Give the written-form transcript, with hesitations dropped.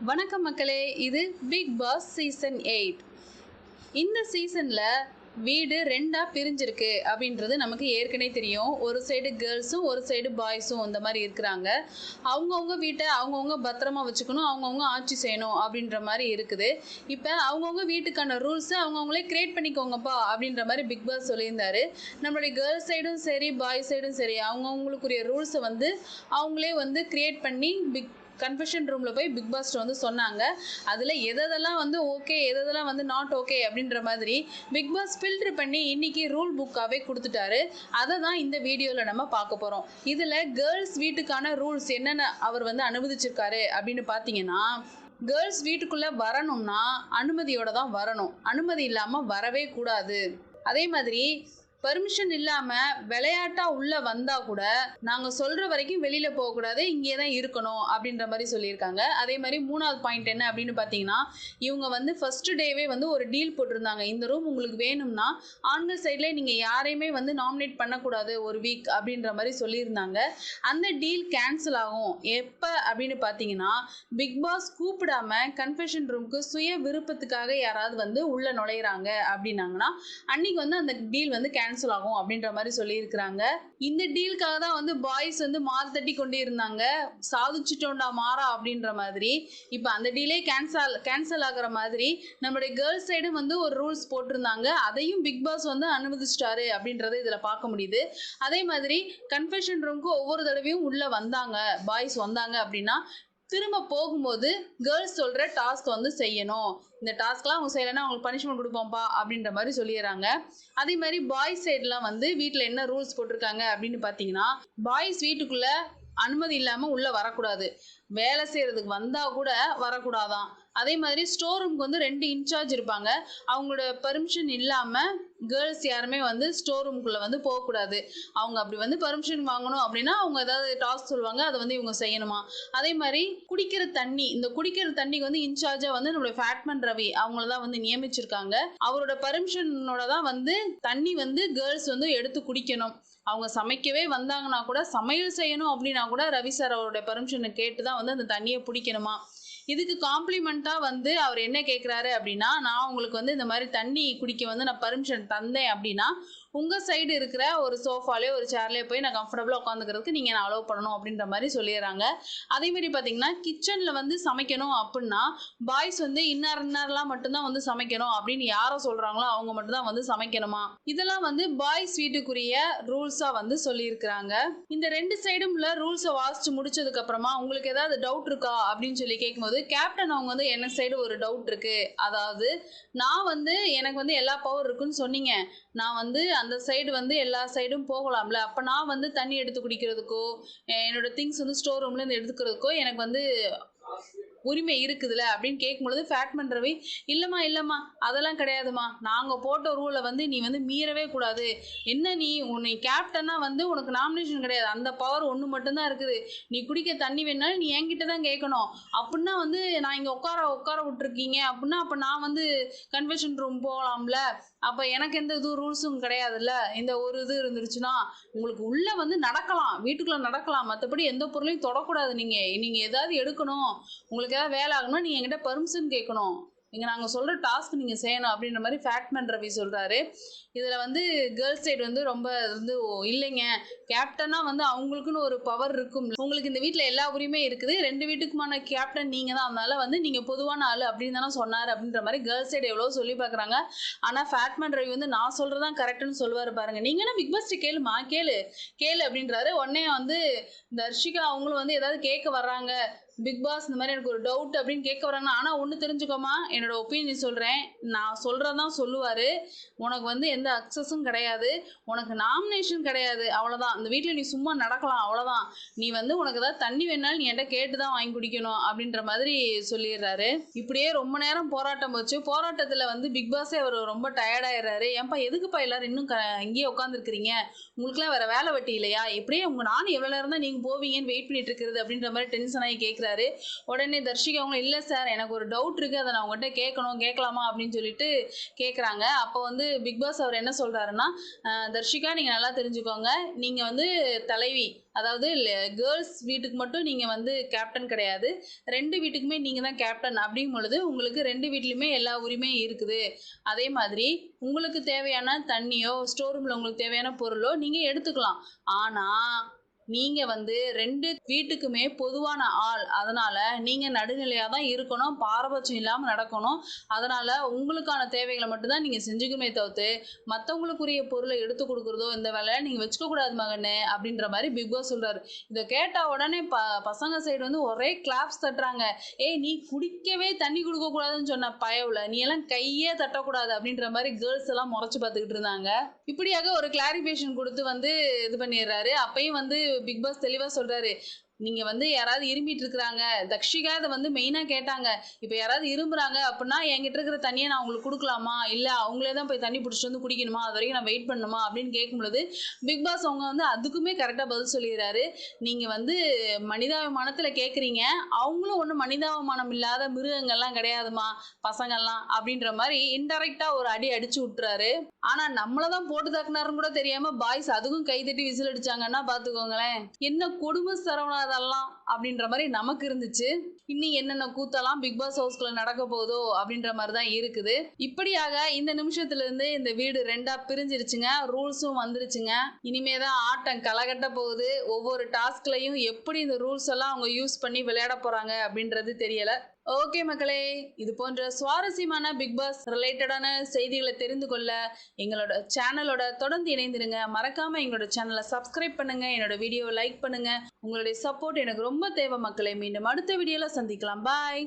வணக்கம் மக்களே, இது பிக் பாஸ் சீசன் 8. இந்த சீசனில் வீடு ரெண்டாக பிரிஞ்சிருக்கு அப்படின்றது நமக்கு ஏற்கனவே தெரியும். ஒரு சைடு கேர்ள்ஸும் ஒரு சைடு பாய்ஸும் இந்த மாதிரி இருக்கிறாங்க. அவங்கவுங்க வீட்டை அவங்கவுங்க பத்திரமா வச்சுக்கணும், அவங்கவுங்க ஆட்சி செய்யணும் அப்படின்ற மாதிரி இருக்குது. இப்போ அவங்கவுங்க வீட்டுக்கான ரூல்ஸை அவங்கவுங்களே கிரியேட் பண்ணிக்கோங்கப்பா அப்படின்ற மாதிரி பிக் பாஸ் சொல்லியிருந்தாரு. நம்மளுடைய கேர்ள்ஸ் சைடும் சரி பாய்ஸ் சைடும் சரி அவங்கவுங்களுக்குரிய ரூல்ஸை அவங்களே கிரியேட் பண்ணி கன்ஃபெஷன் ரூமில் போய் பிக் பாஸ்ட்டை சொன்னாங்க. அதில் எதெல்லாம் ஓகே எதெல்லாம் நாட் ஓகே அப்படின்ற மாதிரி பிக் பாஸ் ஃபில்ட்ரு பண்ணி இன்றைக்கி ரூல் புக்காகவே கொடுத்துட்டாரு. அதை தான் இந்த வீடியோவில் நம்ம பார்க்க போகிறோம். இதில் கேர்ள்ஸ் வீட்டுக்கான ரூல்ஸ் என்னென்ன அவர் அனுமதிச்சிருக்காரு அப்படின்னு பார்த்தீங்கன்னா, கேர்ள்ஸ் வீட்டுக்குள்ளே வரணும்னா அனுமதியோடு தான் வரணும், அனுமதி இல்லாமல் வரவே கூடாது. அதே மாதிரி பர்மிஷன் இல்லாமல் விளையாட்டாக உள்ளே வந்தால் கூட நாங்கள் சொல்கிற வரைக்கும் வெளியில் போகக்கூடாது, இங்கே தான் இருக்கணும் அப்படின்ற மாதிரி சொல்லியிருக்காங்க. அதே மாதிரி மூணாவது பாயிண்ட் என்ன அப்படின்னு பார்த்தீங்கன்னா, இவங்க ஃபஸ்ட்டு டேவே ஒரு டீல் போட்டிருந்தாங்க. இந்த ரூம் உங்களுக்கு வேணும்னா ஆண்கள் சைடில் நீங்கள் யாரையுமே நாமினேட் பண்ணக்கூடாது ஒரு வீக் அப்படின்ற மாதிரி சொல்லியிருந்தாங்க. அந்த டீல் கேன்சல் ஆகும் எப்போ அப்படின்னு பார்த்தீங்கன்னா, பிக் பாஸ் கூப்பிடாம கன்ஃபெஷன் ரூமுக்கு சுய விருப்பத்துக்காக யாராவது உள்ளே நுழையிறாங்க அப்படின்னாங்கன்னா அன்னைக்கு அந்த டீல் கேன்சல் ஆகும் அப்படின்ற மாதிரி சொல்லியிருக்கிறாங்க. இந்த டீலுக்காக தான் பாய்ஸ் மாறு தட்டி கொண்டே இருந்தாங்க, சாதிச்சுட்டோண்டா மாறா அப்படின்ற மாதிரி. இப்போ அந்த டீலே கேன்சல் ஆகிற மாதிரி நம்மளுடைய கேர்ள்ஸ் சைடும் ஒரு ரூல்ஸ் போட்டிருந்தாங்க. அதையும் பிக் பாஸ் அனுமதிச்சிட்டாரு அப்படின்றத இதில் பார்க்க முடியுது. அதே மாதிரி கன்ஃபெஷன் ரூமுக்கு ஒவ்வொரு தடவையும் உள்ளே வந்தாங்க பாய்ஸ் வந்தாங்க அப்படின்னா திரும்ப போகும்போது கேர்ள்ஸ் சொல்கிற டாஸ்க் செய்யணும், இந்த டாஸ்க்லாம் அவங்க செய்யலைன்னா அவங்களுக்கு பனிஷ்மெண்ட் கொடுப்போம்ப்பா அப்படின்ற மாதிரி சொல்லிடுறாங்க. அதே மாதிரி பாய்ஸ் சைட்லாம் வீட்டில் என்ன ரூல்ஸ் போட்டிருக்காங்க அப்படின்னு பார்த்தீங்கன்னா, பாய்ஸ் வீட்டுக்குள்ளே அனுமதி இல்லாமல் உள்ளே வரக்கூடாது, வேலை செய்கிறதுக்கு வந்தால் கூட வரக்கூடாதான். அதே மாதிரி ஸ்டோர் ரூமுக்கு 2 இன்சார்ஜ் இருப்பாங்க, அவங்களோட பர்மிஷன் இல்லாமல் கேர்ள்ஸ் யாருமே ஸ்டோர் ரூமுக்குள்ளே போகக்கூடாது. அவங்க அப்படி பர்மிஷன் வாங்கணும் அப்படின்னா அவங்க ஏதாவது டாஸ்க் சொல்லுவாங்க, அதை இவங்க செய்யணுமா. அதே மாதிரி குடிக்கிற தண்ணி, இந்த குடிக்கிற தண்ணிக்கு இன்சார்ஜாக நம்மளுடைய ஃபேட்மன் ரவி அவங்கள தான் நியமிச்சிருக்காங்க. அவரோட பர்மிஷனோட தான் தண்ணி கேர்ள்ஸ் எடுத்து குடிக்கணும். அவங்க சமைக்கவே வந்தாங்கன்னா கூட சமையல் செய்யணும் அப்படின்னா கூட ரவி சார் அவருடைய பர்மிஷனை கேட்டு தான் அந்த தண்ணியை பிடிக்கணுமா. இதுக்கு காம்ப்ளிமெண்ட்டாக அவர் என்ன கேட்குறாரு அப்படின்னா, நான் உங்களுக்கு இந்த மாதிரி தண்ணி குடிக்க நான் பர்மிஷன் தந்தேன் அப்படின்னா உங்கள் சைடு இருக்கிற ஒரு சோஃபாலேயோ ஒரு சேர்லேயோ போய் நான் கம்ஃபர்டபுளாக உட்காந்துக்கிறதுக்கு நீங்கள் நான் அலோவ் பண்ணணும் அப்படின்ற மாதிரி சொல்லிடுறாங்க. அதேமாதிரி பார்த்தீங்கன்னா கிச்சனில் சமைக்கணும் அப்படின்னா பாய்ஸ் இன்னாரெல்லாம் மட்டும்தான் சமைக்கணும் அப்படின்னு யாரோ சொல்கிறாங்களோ அவங்க மட்டும்தான் சமைக்கணுமா. இதெல்லாம் பாய்ஸ் வீட்டுக்குரிய ரூல்ஸாக சொல்லியிருக்கிறாங்க. இந்த 2 சைடும் உள்ள ரூல்ஸை வாசித்து முடிச்சதுக்கப்புறமா உங்களுக்கு ஏதாவது டவுட் இருக்கா அப்படின்னு சொல்லி கேட்கும்போது கேப்டன் அவங்க என்ன சைடு ஒரு டவுட் இருக்குது, அதாவது நான் எனக்கு எல்லா பவர் இருக்குன்னு சொன்னீங்க, நான் அந்த சைடு எல்லா சைடும் போகலாம்ல, அப்போ நான் தண்ணி எடுத்து குடிக்கிறதுக்கோ என்னோட திங்ஸ் ஸ்டோர் ரூம்லேருந்து எடுத்துக்கிறதுக்கோ எனக்கு உரிமை இருக்குதுல்ல அப்படின்னு கேட்கும்பொழுது ஃபேட்மன் ரவி இல்லைம்மா அதெல்லாம் கிடையாதுமா, நாங்கள் போட்ட ரூலை நீ மீறவே கூடாது, என்ன நீ கேப்டனா உனக்கு நாமினேஷன் கிடையாது, அந்த பவர் ஒன்று மட்டும்தான் இருக்குது, நீ குடிக்க தண்ணி வேணாலும் நீ என்கிட்ட தான் கேட்கணும், அப்படின்னா நான் இங்கே உட்கார விட்டுருக்கீங்க அப்படின்னா அப்போ நான் கன்வென்ஷன் ரூம் போகலாம்ல, அப்போ எனக்கு எந்த ரூல்ஸும் கிடையாதுல்ல, இந்த ஒரு இது இருந்துருச்சுன்னா உங்களுக்கு உள்ளே நடக்கலாம், வீட்டுக்குள்ளே நடக்கலாம், மற்றபடி எந்த பொருளையும் தொடக்கூடாது, நீங்கள் ஏதாவது எடுக்கணும் உங்களுக்கு ஏதாவது வேலை ஆகணும்னா நீங்கள் என்கிட்ட பர்மிஷன் கேட்கணும், இங்கே நாங்கள் சொல்கிற டாஸ்க் நீங்கள் செய்யணும் அப்படின்ற மாதிரி ஃபேட்மன் ரவி சொல்கிறாரு. இதில் கேர்ள்ஸ் சைடு ரொம்ப இல்லைங்க, கேப்டனாக அவங்களுக்குன்னு ஒரு பவர் இருக்கும், உங்களுக்கு இந்த வீட்டில் எல்லா உரிமையும் இருக்குது, 2 வீட்டுக்குமான கேப்டன் நீங்கள் தான், அதனால நீங்கள் பொதுவான ஆள் அப்படின்னு தானே சொன்னார் அப்படின்ற மாதிரி கேர்ள்ஸ் சைடு எவ்வளோ சொல்லி பார்க்குறாங்க. ஆனால் ஃபேட்மன் ரவி நான் சொல்கிறதான் கரெக்டுன்னு சொல்லுவார் பாருங்கள், நீங்கள் என்ன பிக் பாஸ்ட்டு கேளுமா கேளு அப்படின்றாரு. உடனே தர்ஷிகா அவங்களும் ஏதாவது கேட்க வர்றாங்க, பிக் பாஸ் இந்த மாதிரி எனக்கு ஒரு டவுட் அப்படின்னு கேட்க வராங்க. ஆனால் ஒன்று தெரிஞ்சுக்கோமா, என்னோட ஒப்பீனியன் சொல்கிறேன், நான் சொல்கிறதான் சொல்லுவார், உனக்கு எந்த அக்சஸும் கிடையாது, உனக்கு நாமினேஷன் கிடையாது, அவ்வளோதான், இந்த வீட்டில் நீ சும்மா நடக்கலாம், அவ்வளோதான், நீ உனக்கு ஏதாவது தண்ணி வேணாலும் நீ என்கிட்ட கேட்டு தான் வாங்கி குடிக்கணும் அப்படின்ற மாதிரி சொல்லிடுறாரு. இப்படியே ரொம்ப நேரம் போராட்டம் போச்சு. போராட்டத்தில் பிக் பாஸே அவர் ரொம்ப டயர்டாயிடுறாரு. ஏன்பா எதுக்குப்பா எல்லாரும் இன்னும் இங்கேயே உட்காந்துருக்கிறீங்க, உங்களுக்குலாம் வேறு வேலை வெட்டி இல்லையா, எப்படியே நானும் எவ்வளோ நேரம் தான் நீங்கள் போவீங்கன்னு வெயிட் பண்ணிட்டு இருக்கிறது அப்படின்ற மாதிரி டென்ஷன் ஆகி கேட்குறாரு. பேசுறாரு. உடனே தர்ஷிகாவும் இல்லை சார் எனக்கு ஒரு டவுட் இருக்குது, அதை நான் உங்கள்கிட்ட கேட்கலாமா அப்படின்னு சொல்லிட்டு கேட்குறாங்க. அப்போ வந்து பிக் பாஸ் அவர் என்ன சொல்கிறாருன்னா, தர்ஷிகா நீங்கள் நல்லா தெரிஞ்சுக்கோங்க, நீங்கள் வந்து தலைவி, அதாவது கேர்ள்ஸ் வீட்டுக்கு மட்டும் நீங்கள் வந்து கேப்டன் கிடையாது, 2 வீட்டுக்குமே நீங்கள் தான் கேப்டன். அப்படிங்கும் பொழுது உங்களுக்கு 2 வீட்லையுமே எல்லா உரிமையும் இருக்குது. அதே மாதிரி உங்களுக்கு தேவையான தண்ணியோ ஸ்டோர் ரூமில் உங்களுக்கு தேவையான பொருளோ நீங்கள் எடுத்துக்கலாம். ஆனால் நீங்கள் வந்து 2 வீட்டுக்குமே பொதுவான ஆள், அதனால் நீங்கள் நடுநிலையாக தான் இருக்கணும், பாரபட்சம் இல்லாமல் நடக்கணும். அதனால் உங்களுக்கான தேவைகளை மட்டும்தான் நீங்கள் செஞ்சுக்கணுமே தவிர்த்து மற்றவங்களுக்குரிய பொருளை எடுத்து கொடுக்குறதோ இந்த வேலையை நீங்கள் வச்சுக்கக்கூடாது மகனே அப்படின்ற மாதிரி பிக் பாஸ் சொல்கிறாரு. இதை கேட்டால் உடனே பசங்க சைடு வந்து ஒரே கிளாப்ஸ் தட்டுறாங்க. ஏய் நீ குடிக்கவே தண்ணி கொடுக்கக்கூடாதுன்னு சொன்ன பயவில், நீ எல்லாம் கையே தட்டக்கூடாது அப்படின்ற மாதிரி கேர்ள்ஸ் எல்லாம் முறைச்சு பார்த்துக்கிட்டு இருந்தாங்க. இப்படியாக ஒரு கிளாரிஃபிகேஷன் கொடுத்து வந்து இது பண்ணிடுறாரு. அப்பயும் வந்து பிக் பாஸ் தெளிவாக சொல்கிறாரு, நீங்கள் வந்து யாராவது இரும்பிட்டு இருக்கிறாங்க, தக்ஷிகா இதை வந்து மெயினாக கேட்டாங்க, இப்போ யாராவது இரும்புறாங்க அப்படின்னா என்கிட்ட இருக்கிற தண்ணியை நான் உங்களுக்கு கொடுக்கலாமா, இல்லை அவங்களே தான் போய் தண்ணி பிடிச்சிட்டு வந்து குடிக்கணுமா, அது வரைக்கும் நான் வெயிட் பண்ணணுமா அப்படின்னு கேட்கும்பொழுது பிக் பாஸ் அவங்க வந்து அதுக்குமே கரெக்டாக பதில் சொல்லிடுறாரு. நீங்கள் வந்து மனிதாபிமானத்தில் கேட்குறீங்க, அவங்களும் ஒன்றும் மனிதாபிமானம் இல்லாத மிருகங்கள்லாம் கிடையாதுமா பசங்கள்லாம் அப்படின்ற மாதிரி இன்டெரக்டாக ஒரு அடி அடிச்சு விட்டுறாரு. ஆனால் நம்மளை தான் போட்டு தாக்குனாருன்னு கூட தெரியாமல் பாய்ஸ் அதுக்கும் கை தட்டி விசில் அடிச்சாங்கன்னா பார்த்துக்கோங்களேன், என்ன கொடுமை சரவணா அதெல்லாம் அப்படின்ற மாதிரி நமக்கு இருந்துச்சு. இன்னும் என்னென்ன கூத்தெல்லாம் பிக் பாஸ் ஹவுஸ்குள்ள நடக்க போதோ அப்படின்ற மாதிரி தான் இருக்குது. இப்படியாக இந்த நிமிஷத்துல இருந்து இந்த வீடு 2ஆ பிரிஞ்சிருச்சுங்க, ரூல்ஸும் வந்துருச்சுங்க. இனிமே தான் ஆட்டம் களைகட்ட போகுது. ஒவ்வொரு டாஸ்க்லையும் எப்படி இந்த ரூல்ஸ் எல்லாம் அவங்க யூஸ் பண்ணி விளையாட போறாங்க அப்படின்றது தெரியல. ஓகே மக்களே, இது போன்ற சுவாரஸ்யமான பிக் பாஸ் ரிலேட்டடான செய்திகளை தெரிந்து கொள்ள எங்களோட சேனலோட தொடர்ந்து இணைந்திருங்க. மறக்காம எங்களோட சேனலை சப்ஸ்கிரைப் பண்ணுங்க, என்னோட வீடியோவை லைக் பண்ணுங்க. உங்களுடைய சப்போர்ட் எனக்கு ரொம்ப தேவை மக்களே. மீண்டும் அடுத்த வீடியோல சந்திக்கலாம். பாய்.